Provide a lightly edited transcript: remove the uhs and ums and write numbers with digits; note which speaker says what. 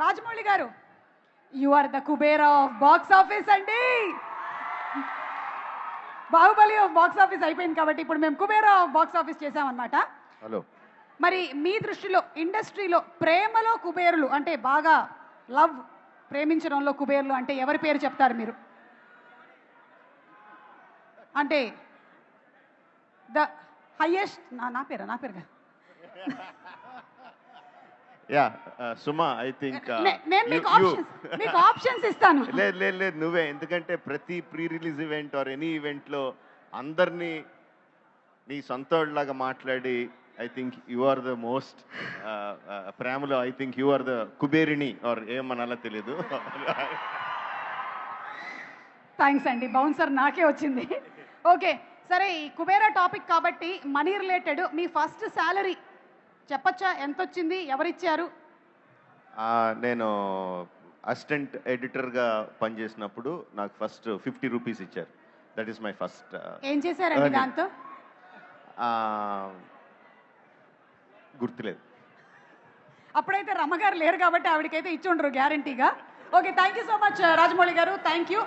Speaker 1: రాజమౌళి గారు, you are the Kubera of box office అండి. Baahubali of box office అయిపోయింది కాబట్టి ఇప్పుడు మేము కుబేరా ఆఫ్ బాక్స్ ఆఫీస్ చేసామన్నమాట.
Speaker 2: హలో.
Speaker 1: మరి మీ దృష్టిలో ఇండస్ట్రీలో ప్రేమలో కుబేరులు అంటే బాగా లవ్ ప్రేమించడంలో కుబేరులు అంటే ఎవరి పేరు చెప్తారు మీరు? అంటే ద హైయెస్ట్ నా పేరుగా
Speaker 2: యా సుమా, ఐ థింక్
Speaker 1: నేను మీకు ఆప్షన్స్ ఇస్తాను.
Speaker 2: లేదు నువ్వే, ఎందుకంటే ప్రతి pre release event or any ఈవెంట్లో అందరినీ నీ సొంతలాగా మాట్లాడి I think you are the most ప్రేమలో I think you are the కుబేరిణి ఆర్ ఏమనాలో తెలీదు.
Speaker 1: థ్యాంక్స్ అండి, బౌన్సర్ నాకే వచ్చింది. ఓకే సరే, ఈ కుబేరా టాపిక్ కాబట్టి మనీ రిలేటెడ్ మీ ఫస్ట్ శాలరీ చెప్పచ్చా? ఎంత వచ్చింది, ఎవరిచ్చారు?
Speaker 2: నేను అసిస్టెంట్ ఎడిటర్గా పనిచేసినప్పుడు నాకు ఫస్ట్ 50 రూపీస్ ఇచ్చారు. That is my first.
Speaker 1: ఏం చేశారండి దాంతో?
Speaker 2: గుర్తులేదు.
Speaker 1: అప్పుడైతే రమ్మగారు లేరు కాబట్టి ఆవిడకైతే ఇచ్చి ఉండరు గ్యారంటీగా. Okay, thank you so much Rajamouli గారు, థ్యాంక్ యూ.